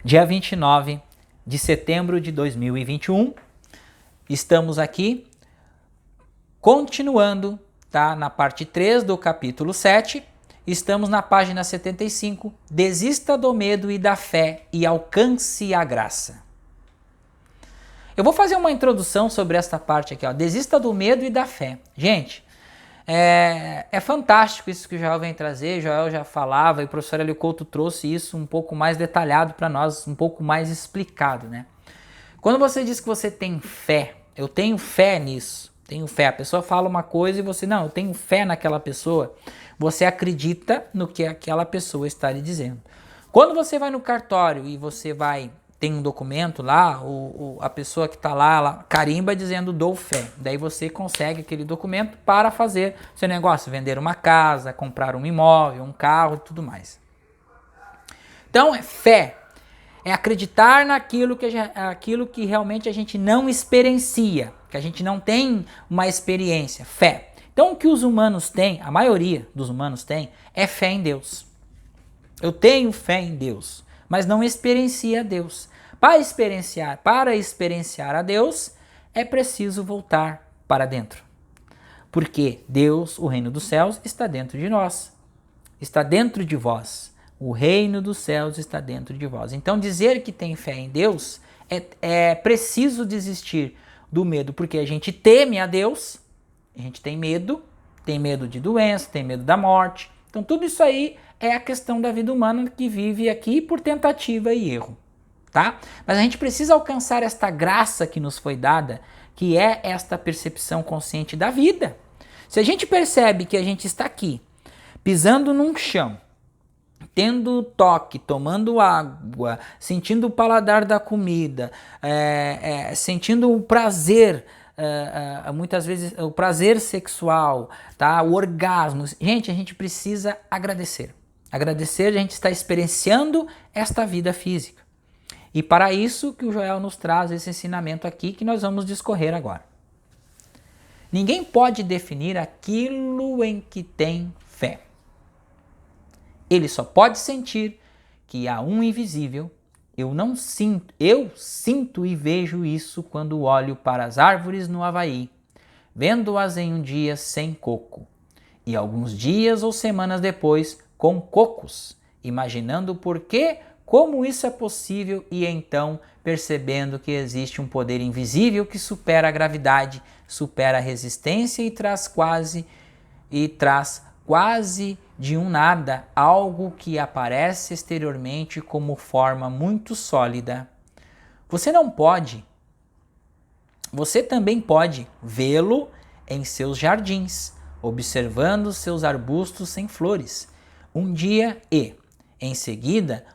Dia 29 de setembro de 2021, estamos aqui continuando, tá? Na parte 3 do capítulo 7, estamos na página 75, desista do medo e da fé e alcance a graça. Eu vou fazer uma introdução sobre esta parte aqui, ó, desista do medo e da fé. Gente, é fantástico isso que o Joel vem trazer, Joel já falava e o professor Hélio Couto trouxe isso um pouco mais detalhado para nós, um pouco mais explicado, né? Quando você diz que você tem fé, eu tenho fé nisso, tenho fé, a pessoa fala uma coisa e você, não, eu tenho fé naquela pessoa, você acredita no que aquela pessoa está lhe dizendo. Quando você vai no cartório e você tem um documento lá, a pessoa que está lá, ela carimba dizendo dou fé. Daí você consegue aquele documento para fazer seu negócio, vender uma casa, comprar um imóvel, um carro e tudo mais. Então, fé é acreditar naquilo que realmente a gente não experiencia, que a gente não tem uma experiência, fé. Então, o que os humanos têm, a maioria dos humanos tem, é fé em Deus. Eu tenho fé em Deus, mas não experiencia Deus. Para experienciar a Deus, é preciso voltar para dentro. Porque Deus, o reino dos céus, está dentro de nós. Está dentro de vós. O reino dos céus está dentro de vós. Então, dizer que tem fé em Deus é preciso desistir do medo, porque a gente teme a Deus, a gente tem medo de doença, tem medo da morte. Então, tudo isso aí é a questão da vida humana que vive aqui por tentativa e erro, tá? Mas a gente precisa alcançar esta graça que nos foi dada, que é esta percepção consciente da vida. Se a gente percebe que a gente está aqui, pisando num chão, tendo toque, tomando água, sentindo o paladar da comida, sentindo o prazer, muitas vezes o prazer sexual, tá? O orgasmo. Gente, a gente precisa agradecer. Agradecer, a gente está experienciando esta vida física. E para isso que o Joel nos traz esse ensinamento aqui que nós vamos discorrer agora. Ninguém pode definir aquilo em que tem fé. Ele só pode sentir que há um invisível. Eu sinto e vejo isso quando olho para as árvores no Havaí, vendo-as em um dia sem coco, e alguns dias ou semanas depois com cocos, imaginando por que, como isso é possível e então percebendo que existe um poder invisível que supera a gravidade, supera a resistência e traz quase de um nada algo que aparece exteriormente como forma muito sólida. Você também pode vê-lo em seus jardins, observando seus arbustos sem flores, um dia e, em seguida,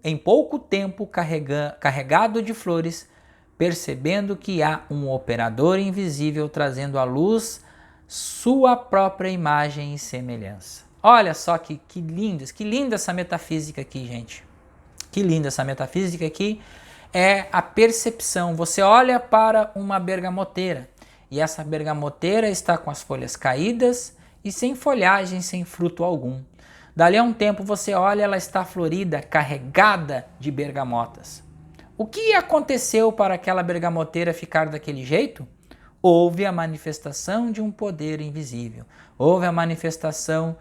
em pouco tempo carregado de flores, percebendo que há um operador invisível trazendo à luz sua própria imagem e semelhança. Olha só que linda essa metafísica aqui, gente. Que linda essa metafísica aqui. É a percepção. Você olha para uma bergamoteira e essa bergamoteira está com as folhas caídas e sem folhagem, sem fruto algum. Dali a um tempo você olha, ela está florida, carregada de bergamotas. O que aconteceu para aquela bergamoteira ficar daquele jeito? Houve a manifestação de um poder invisível. Houve a manifestação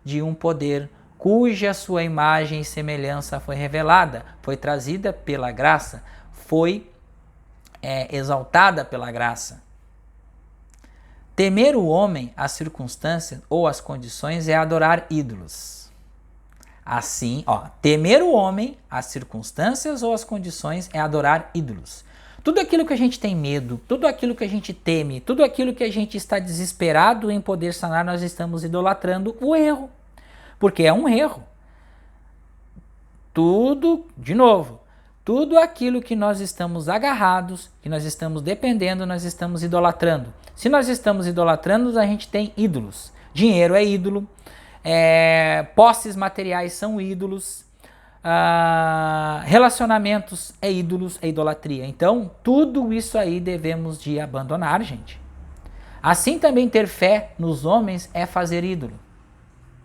de um poder cuja sua imagem e semelhança foi revelada, foi trazida pela graça, foi exaltada pela graça. Temer o homem, as circunstâncias ou as condições é adorar ídolos. Assim, temer o homem, as circunstâncias ou as condições é adorar ídolos. Tudo aquilo que a gente tem medo, tudo aquilo que a gente teme, tudo aquilo que a gente está desesperado em poder sanar, nós estamos idolatrando o erro. Porque é um erro. Tudo aquilo que nós estamos agarrados, que nós estamos dependendo, nós estamos idolatrando. Se nós estamos idolatrando, a gente tem ídolos. Dinheiro é ídolo, posses materiais são ídolos, relacionamentos é ídolos, é idolatria. Então, tudo isso aí devemos de abandonar, gente. Assim também ter fé nos homens é fazer ídolo.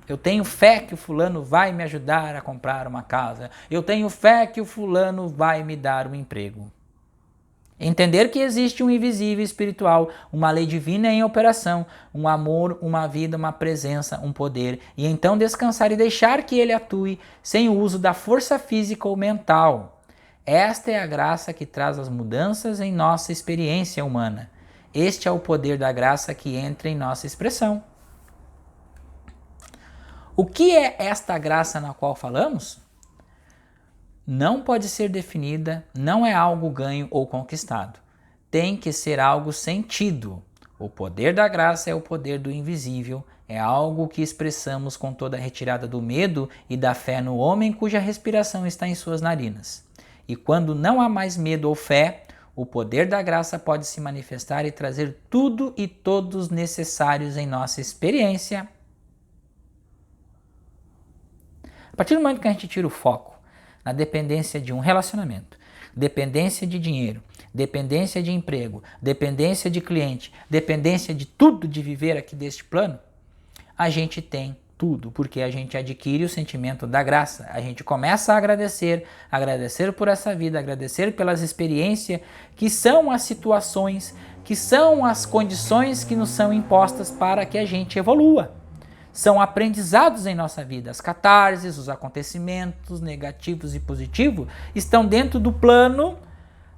Eu tenho fé que o fulano vai me ajudar a comprar uma casa. Eu tenho fé que o fulano vai me dar um emprego. Entender que existe um invisível espiritual, uma lei divina em operação, um amor, uma vida, uma presença, um poder, e então descansar e deixar que ele atue sem o uso da força física ou mental. Esta é a graça que traz as mudanças em nossa experiência humana. Este é o poder da graça que entra em nossa expressão. O que é esta graça na qual falamos? Não pode ser definida, não é algo ganho ou conquistado. Tem que ser algo sentido. O poder da graça é o poder do invisível, é algo que expressamos com toda a retirada do medo e da fé no homem cuja respiração está em suas narinas. E quando não há mais medo ou fé, o poder da graça pode se manifestar e trazer tudo e todos necessários em nossa experiência. A partir do momento que a gente tira o foco na dependência de um relacionamento, dependência de dinheiro, dependência de emprego, dependência de cliente, dependência de tudo de viver aqui deste plano, a gente tem tudo, porque a gente adquire o sentimento da graça, a gente começa a agradecer por essa vida, agradecer pelas experiências que são as situações, que são as condições que nos são impostas para que a gente evolua. São aprendizados em nossa vida. As catarses, os acontecimentos negativos e positivos estão dentro do plano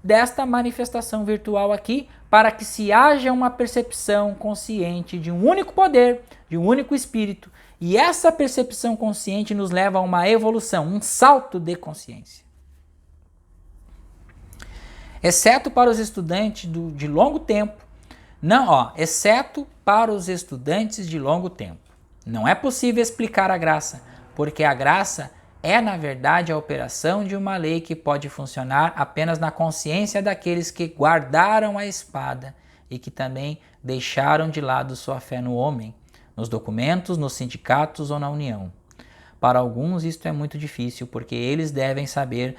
desta manifestação virtual aqui, para que se haja uma percepção consciente de um único poder, de um único espírito. E essa percepção consciente nos leva a uma evolução, um salto de consciência. Exceto para os estudantes de longo tempo. Exceto para os estudantes de longo tempo. Não é possível explicar a graça, porque a graça é, na verdade, a operação de uma lei que pode funcionar apenas na consciência daqueles que guardaram a espada e que também deixaram de lado sua fé no homem, nos documentos, nos sindicatos ou na união. Para alguns isto é muito difícil, porque eles devem saber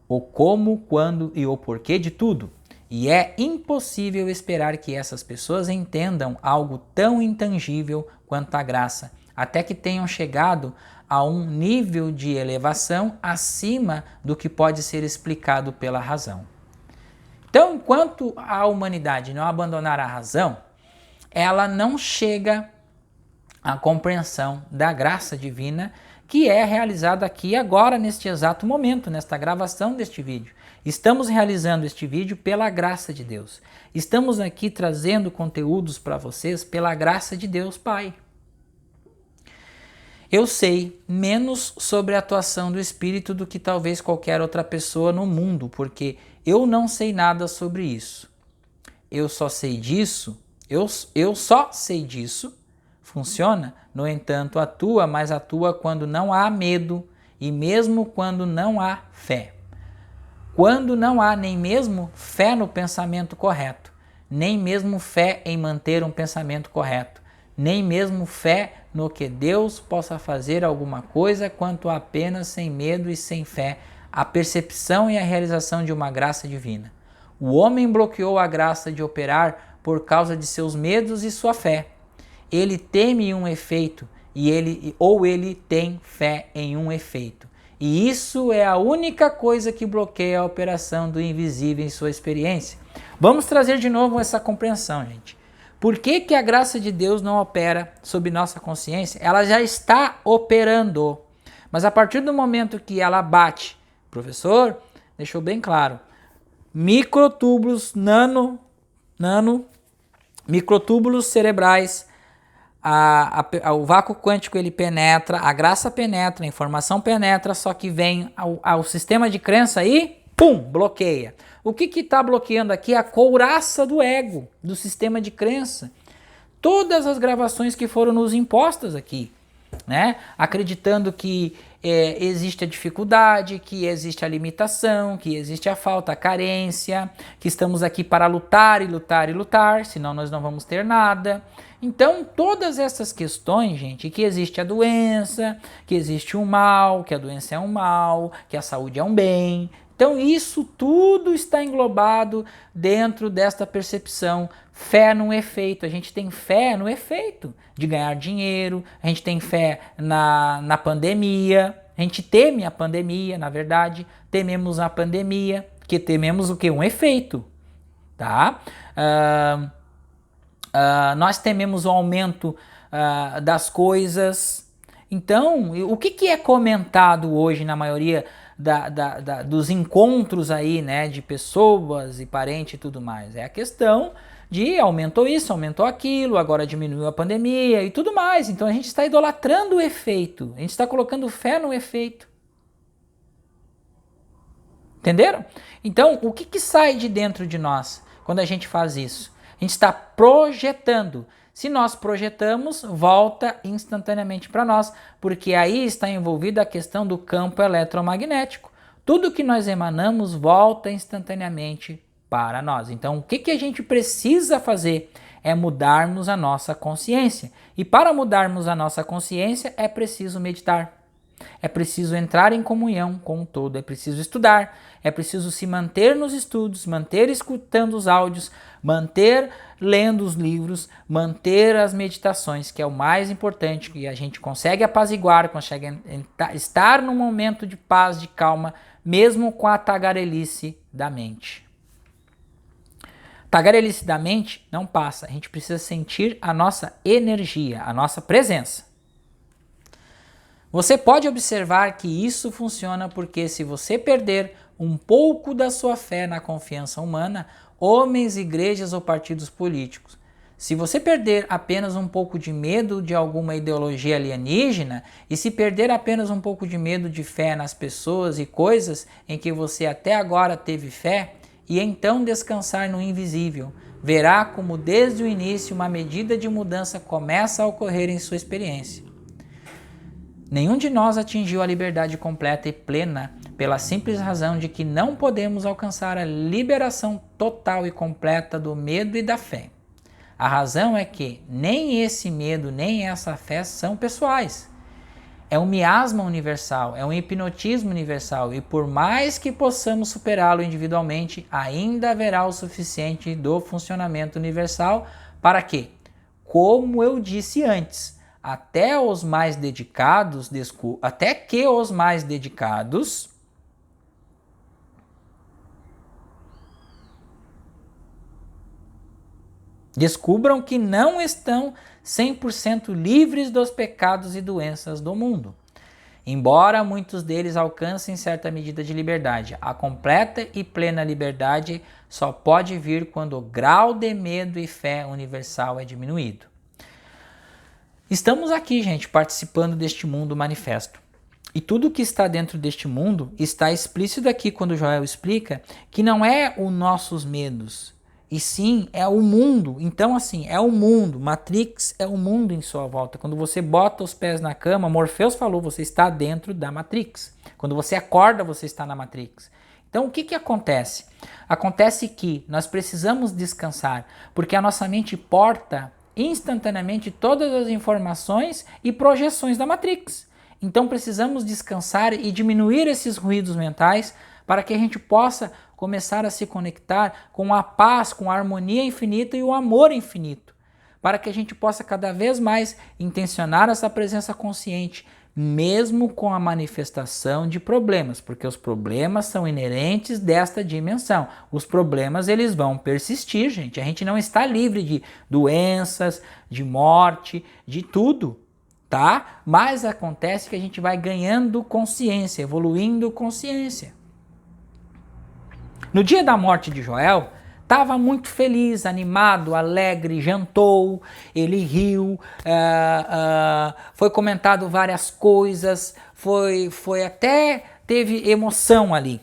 o como, quando e o porquê de tudo. E é impossível esperar que essas pessoas entendam algo tão intangível quanto a graça, até que tenham chegado a um nível de elevação acima do que pode ser explicado pela razão. Então, enquanto a humanidade não abandonar a razão, ela não chega à compreensão da graça divina que é realizada aqui agora, neste exato momento, nesta gravação deste vídeo. Estamos realizando este vídeo pela graça de Deus. Estamos aqui trazendo conteúdos para vocês pela graça de Deus Pai. Eu sei menos sobre a atuação do Espírito do que talvez qualquer outra pessoa no mundo, porque eu não sei nada sobre isso. Eu só sei disso, funciona, no entanto atua, mas atua quando não há medo e mesmo quando não há fé. Quando não há nem mesmo fé no pensamento correto, nem mesmo fé em manter um pensamento correto, nem mesmo fé no que Deus possa fazer alguma coisa, quanto apenas sem medo e sem fé, a percepção e a realização de uma graça divina. O homem bloqueou a graça de operar por causa de seus medos e sua fé. Ele teme um efeito ou ele tem fé em um efeito. E isso é a única coisa que bloqueia a operação do invisível em sua experiência. Vamos trazer de novo essa compreensão, gente. Por que a graça de Deus não opera sob nossa consciência? Ela já está operando. Mas a partir do momento que ela bate, o professor deixou bem claro, microtúbulos, microtúbulos cerebrais, o vácuo quântico ele penetra, a graça penetra, a informação penetra, só que vem ao sistema de crença e pum, bloqueia. O que está bloqueando aqui é a couraça do ego, do sistema de crença. Todas as gravações que foram nos impostas aqui, né? Acreditando que existe a dificuldade, que existe a limitação, que existe a falta, a carência, que estamos aqui para lutar e lutar e lutar, senão nós não vamos ter nada. Então, todas essas questões, gente, que existe a doença, que existe o mal, que a doença é um mal, que a saúde é um bem, Então isso tudo está englobado dentro desta percepção. Fé no efeito. A gente tem fé no efeito de ganhar dinheiro, a gente tem fé na pandemia, a gente teme a pandemia, na verdade, tememos a pandemia, que tememos o quê? Um efeito, tá? Nós tememos o aumento das coisas. Então, o que é comentado hoje na maioria dos encontros aí, né, de pessoas e parentes e tudo mais? É a questão de aumentou isso, aumentou aquilo, agora diminuiu a pandemia e tudo mais. Então a gente está idolatrando o efeito, a gente está colocando fé no efeito. Entenderam? Então, o que sai de dentro de nós quando a gente faz isso? A gente está projetando. Se nós projetamos, volta instantaneamente para nós, porque aí está envolvida a questão do campo eletromagnético. Tudo que nós emanamos volta instantaneamente para nós. Então, o que a gente precisa fazer é mudarmos a nossa consciência. E para mudarmos a nossa consciência é preciso meditar. É preciso entrar em comunhão com o todo, é preciso estudar, é preciso se manter nos estudos, manter escutando os áudios, manter lendo os livros, manter as meditações, que é o mais importante, que a gente consegue apaziguar, consegue estar num momento de paz, de calma, mesmo com a tagarelice da mente. Tagarelice da mente não passa, a gente precisa sentir a nossa energia, a nossa presença. Você pode observar que isso funciona porque se você perder um pouco da sua fé na confiança humana, homens, igrejas ou partidos políticos, se você perder apenas um pouco de medo de alguma ideologia alienígena e se perder apenas um pouco de medo de fé nas pessoas e coisas em que você até agora teve fé, e então descansar no invisível, verá como desde o início uma medida de mudança começa a ocorrer em sua experiência. Nenhum de nós atingiu a liberdade completa e plena pela simples razão de que não podemos alcançar a liberação total e completa do medo e da fé. A razão é que nem esse medo nem essa fé são pessoais. É um miasma universal, é um hipnotismo universal e por mais que possamos superá-lo individualmente, ainda haverá o suficiente do funcionamento universal para que, como eu disse antes, até que os mais dedicados descubram que não estão 100% livres dos pecados e doenças do mundo. Embora muitos deles alcancem certa medida de liberdade, a completa e plena liberdade só pode vir quando o grau de medo e fé universal é diminuído. Estamos aqui, gente, participando deste mundo manifesto. E tudo que está dentro deste mundo está explícito aqui quando Joel explica que não é os nossos medos, e sim é o mundo. Então, assim, é o mundo. Matrix é o mundo em sua volta. Quando você bota os pés na cama, Morpheus falou, você está dentro da Matrix. Quando você acorda, você está na Matrix. Então, o que acontece? Acontece que nós precisamos descansar, porque a nossa mente porta instantaneamente todas as informações e projeções da Matrix. Então precisamos descansar e diminuir esses ruídos mentais para que a gente possa começar a se conectar com a paz, com a harmonia infinita e o amor infinito, para que a gente possa cada vez mais intencionar essa presença consciente, mesmo com a manifestação de problemas, porque os problemas são inerentes desta dimensão. Os problemas, eles vão persistir, gente. A gente não está livre de doenças, de morte, de tudo, tá? Mas acontece que a gente vai ganhando consciência, evoluindo consciência. No dia da morte de Joel, estava muito feliz, animado, alegre, jantou, ele riu, foi comentado várias coisas, foi até teve emoção ali.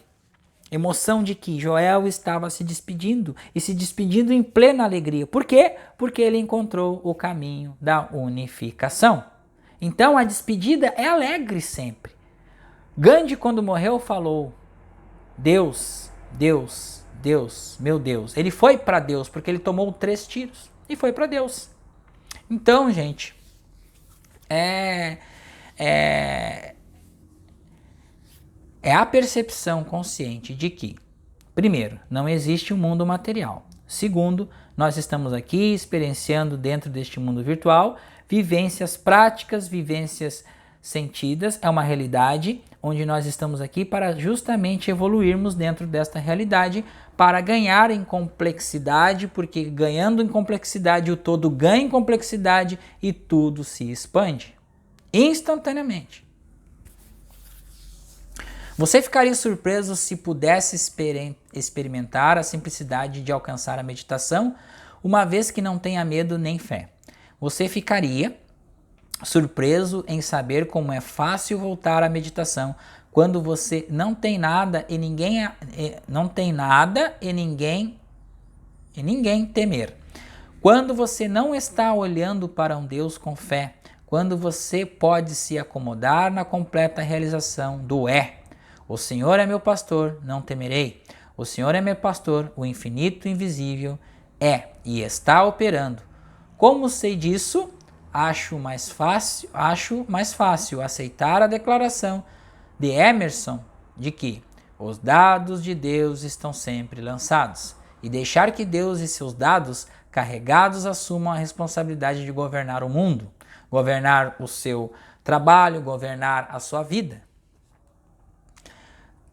Emoção de que Joel estava se despedindo e se despedindo em plena alegria. Por quê? Porque ele encontrou o caminho da unificação. Então a despedida é alegre sempre. Gandhi, quando morreu, falou: Deus, Deus, Deus, meu Deus. Ele foi para Deus porque ele tomou 3 tiros e foi para Deus. Então, gente, É a percepção consciente de que, primeiro, não existe um mundo material. Segundo, nós estamos aqui experienciando dentro deste mundo virtual vivências práticas, vivências sentidas. É uma realidade onde nós estamos aqui para justamente evoluirmos dentro desta realidade, para ganhar em complexidade, porque ganhando em complexidade o todo ganha em complexidade e tudo se expande instantaneamente. Você ficaria surpreso se pudesse experimentar a simplicidade de alcançar a meditação, uma vez que não tenha medo nem fé. Você ficaria surpreso em saber como é fácil voltar à meditação quando você não tem nada e ninguém temer. Quando você não está olhando para um Deus com fé, quando você pode se acomodar na completa realização do é. O Senhor é meu pastor, não temerei. O Senhor é meu pastor, o infinito invisível é e está operando. Como sei disso? Acho mais fácil aceitar a declaração de Emerson de que os dados de Deus estão sempre lançados e deixar que Deus e seus dados carregados assumam a responsabilidade de governar o mundo, governar o seu trabalho, governar a sua vida.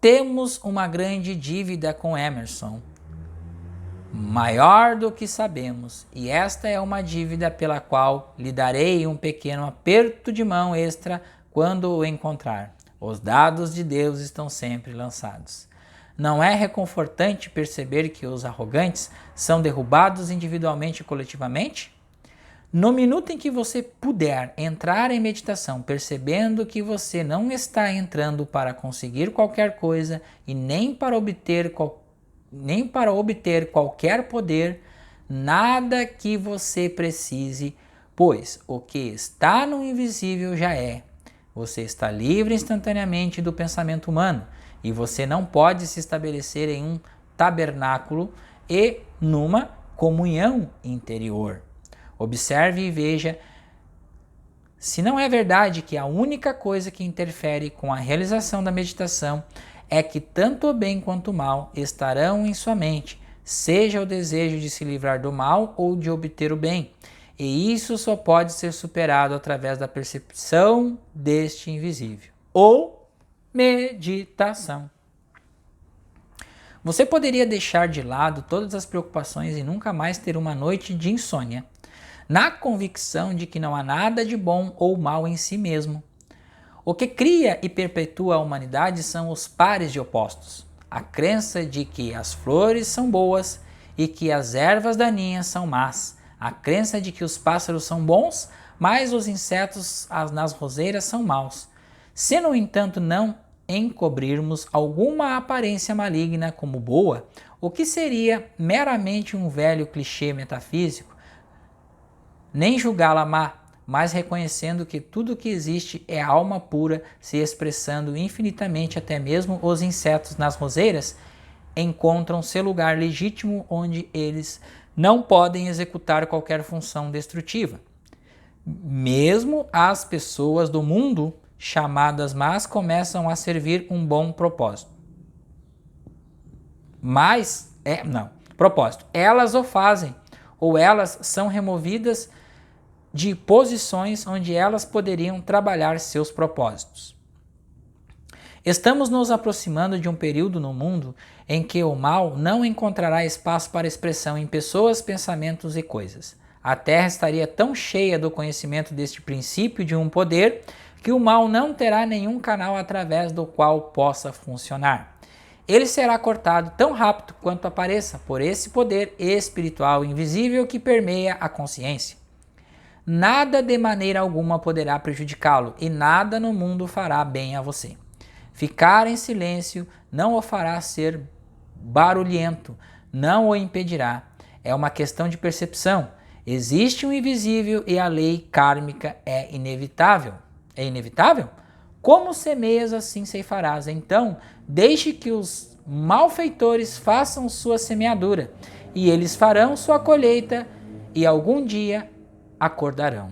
Temos uma grande dívida com Emerson, maior do que sabemos, e esta é uma dívida pela qual lhe darei um pequeno aperto de mão extra quando o encontrar. Os dados de Deus estão sempre lançados. Não é reconfortante perceber que os arrogantes são derrubados individualmente e coletivamente? No minuto em que você puder entrar em meditação, percebendo que você não está entrando para conseguir qualquer coisa e nem para obter qualquer poder, nada que você precise, pois o que está no invisível já é. Você está livre instantaneamente do pensamento humano e você não pode se estabelecer em um tabernáculo e numa comunhão interior. Observe e veja se não é verdade que a única coisa que interfere com a realização da meditação é que tanto o bem quanto o mal estarão em sua mente, seja o desejo de se livrar do mal ou de obter o bem. E isso só pode ser superado através da percepção deste invisível, ou meditação. Você poderia deixar de lado todas as preocupações e nunca mais ter uma noite de insônia, na convicção de que não há nada de bom ou mal em si mesmo. O que cria e perpetua a humanidade são os pares de opostos. A crença de que as flores são boas e que as ervas daninhas são más. A crença de que os pássaros são bons, mas os insetos nas roseiras são maus. Se, no entanto, não encobrirmos alguma aparência maligna como boa, o que seria meramente um velho clichê metafísico, nem julgá-la má, mas reconhecendo que tudo que existe é alma pura se expressando infinitamente, até mesmo os insetos nas roseiras encontram seu lugar legítimo onde eles não podem executar qualquer função destrutiva. Mesmo as pessoas do mundo chamadas más começam a servir um bom propósito. Elas o fazem, ou elas são removidas de posições onde elas poderiam trabalhar seus propósitos. Estamos nos aproximando de um período no mundo em que o mal não encontrará espaço para expressão em pessoas, pensamentos e coisas. A Terra estaria tão cheia do conhecimento deste princípio de um poder que o mal não terá nenhum canal através do qual possa funcionar. Ele será cortado tão rápido quanto apareça por esse poder espiritual invisível que permeia a consciência. Nada de maneira alguma poderá prejudicá-lo e nada no mundo fará bem a você. Ficar em silêncio não o fará ser barulhento, não o impedirá. É uma questão de percepção. Existe um invisível e a lei kármica é inevitável. É inevitável? Como semeias, assim ceifarás. Então, deixe que os malfeitores façam sua semeadura, e eles farão sua colheita, e algum dia acordarão.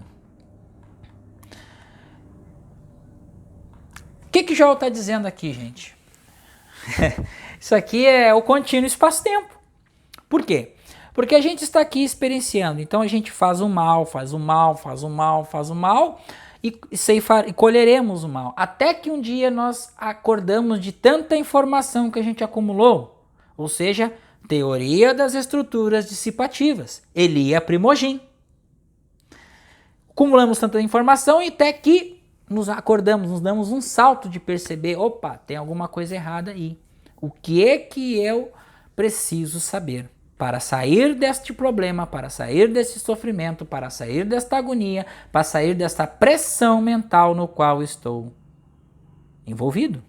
O que Joel está dizendo aqui, gente? Isso aqui é o contínuo espaço-tempo. Por quê? Porque a gente está aqui experienciando. Então a gente faz o mal, faz o mal, faz o mal, faz o mal e colheremos o mal. Até que um dia nós acordamos de tanta informação que a gente acumulou. Ou seja, teoria das estruturas dissipativas. Elia Primogin. Acumulamos tanta informação e até que nos acordamos, nos damos um salto de perceber, opa, tem alguma coisa errada aí. O que é que eu preciso saber para sair deste problema, para sair desse sofrimento, para sair desta agonia, para sair desta pressão mental no qual estou envolvido?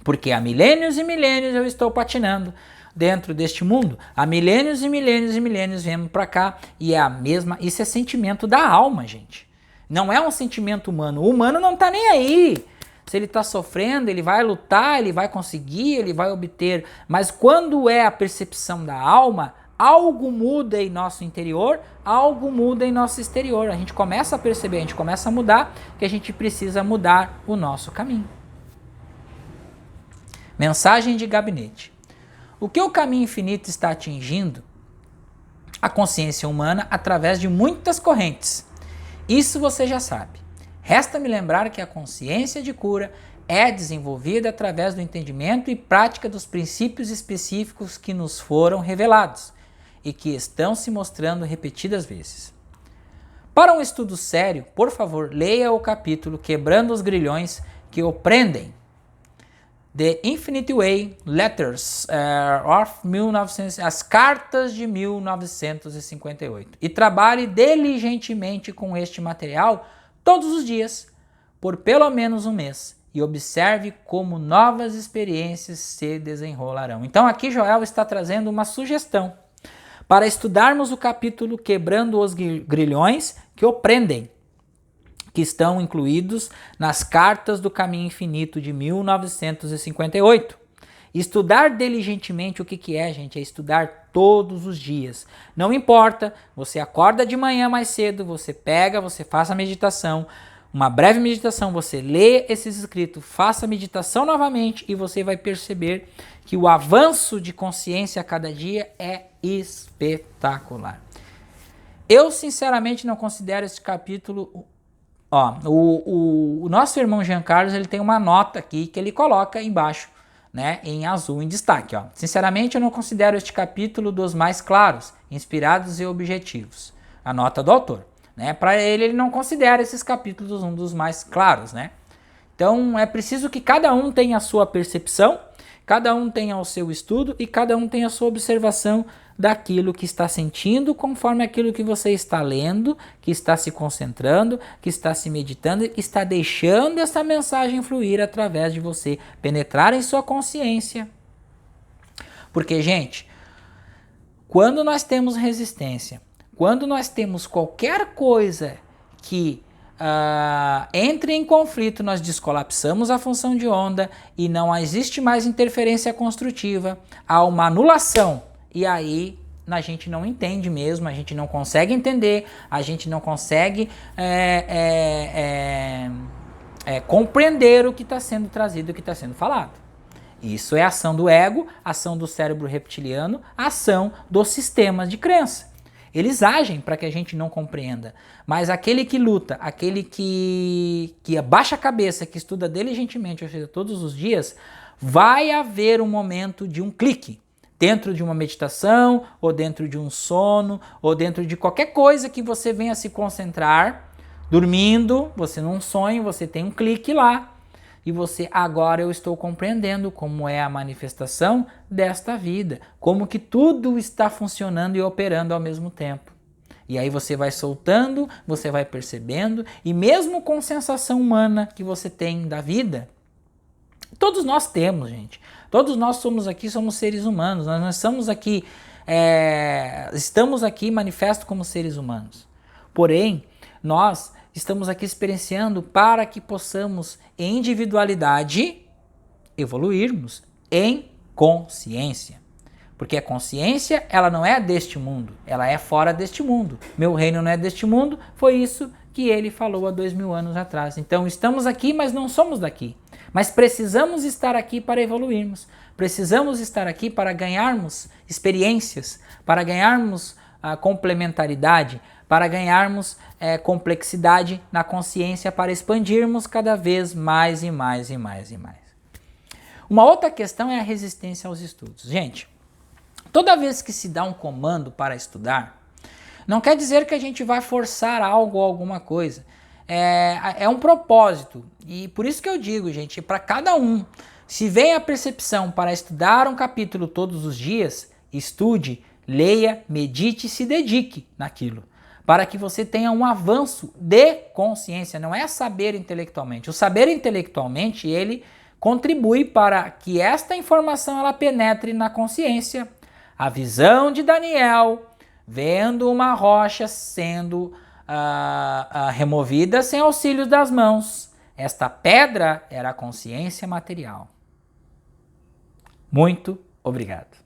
Porque há milênios e milênios eu estou patinando dentro deste mundo. Há milênios e milênios e milênios viemos para cá e é a mesma. Isso é sentimento da alma, gente. Não é um sentimento humano. O humano não está nem aí. Se ele está sofrendo, ele vai lutar, ele vai conseguir, ele vai obter. Mas quando é a percepção da alma, algo muda em nosso interior, algo muda em nosso exterior. A gente começa a perceber, a gente começa a mudar, que a gente precisa mudar o nosso caminho. Mensagem de gabinete. O que o caminho infinito está atingindo? A consciência humana através de muitas correntes. Isso você já sabe. Resta-me lembrar que a consciência de cura é desenvolvida através do entendimento e prática dos princípios específicos que nos foram revelados e que estão se mostrando repetidas vezes. Para um estudo sério, por favor, leia o capítulo Quebrando os Grilhões que o prendem. The Infinite Way Letters of 1900, as cartas de 1958. E trabalhe diligentemente com este material todos os dias, por pelo menos um mês, e observe como novas experiências se desenrolarão. Então aqui Joel está trazendo uma sugestão para estudarmos o capítulo Quebrando os Grilhões que o prendem, que estão incluídos nas Cartas do Caminho Infinito de 1958. Estudar diligentemente o que é, gente? É estudar todos os dias. Não importa, você acorda de manhã mais cedo, você pega, você faz a meditação, uma breve meditação, você lê esses escritos, faça a meditação novamente e você vai perceber que o avanço de consciência a cada dia é espetacular. Eu, sinceramente, não considero esse capítulo... o nosso irmão Jean Carlos, ele tem uma nota aqui que ele coloca embaixo, né, em azul, em destaque. Sinceramente, eu não considero este capítulo dos mais claros, inspirados e objetivos. A nota do autor. Né? Para ele não considera esses capítulos um dos mais claros. Né? Então, é preciso que cada um tenha a sua percepção, cada um tenha o seu estudo e cada um tenha a sua observação daquilo que está sentindo, conforme aquilo que você está lendo, que está se concentrando, que está se meditando, que está deixando essa mensagem fluir através de você, penetrar em sua consciência. Porque, gente, quando nós temos resistência, quando nós temos qualquer coisa que entre em conflito, nós descolapsamos a função de onda e não existe mais interferência construtiva, há uma anulação. E aí a gente não entende mesmo, a gente não consegue entender, a gente não consegue compreender o que está sendo trazido, o que está sendo falado. Isso é ação do ego, ação do cérebro reptiliano, ação dos sistemas de crença. Eles agem para que a gente não compreenda. Mas aquele que luta, aquele que abaixa a cabeça, que estuda diligentemente, ou seja, todos os dias, vai haver um momento de um clique. Dentro de uma meditação, ou dentro de um sono, ou dentro de qualquer coisa que você venha se concentrar, dormindo, você num sonho, você tem um clique lá, e você, agora eu estou compreendendo como é a manifestação desta vida, como que tudo está funcionando e operando ao mesmo tempo. E aí você vai soltando, você vai percebendo, e mesmo com sensação humana que você tem da vida, todos nós temos, gente. Todos nós somos seres humanos. Nós estamos aqui manifestos como seres humanos. Porém, nós estamos aqui experienciando para que possamos, em individualidade, evoluirmos em consciência. Porque a consciência, ela não é deste mundo, ela é fora deste mundo. Meu reino não é deste mundo, foi isso que ele falou há 2000 anos atrás. Então, estamos aqui, mas não somos daqui. Mas precisamos estar aqui para evoluirmos. Precisamos estar aqui para ganharmos experiências, para ganharmos complementaridade, para ganharmos complexidade na consciência, para expandirmos cada vez mais e mais e mais e mais. Uma outra questão é a resistência aos estudos. Gente, toda vez que se dá um comando para estudar, não quer dizer que a gente vai forçar algo ou alguma coisa. É um propósito. E por isso que eu digo, gente, para cada um, se vem a percepção para estudar um capítulo todos os dias, estude, leia, medite e se dedique naquilo. Para que você tenha um avanço de consciência, não é saber intelectualmente. O saber intelectualmente, ele contribui para que esta informação ela penetre na consciência. A visão de Daniel, vendo uma rocha sendo removida sem auxílio das mãos. Esta pedra era a consciência material. Muito obrigado.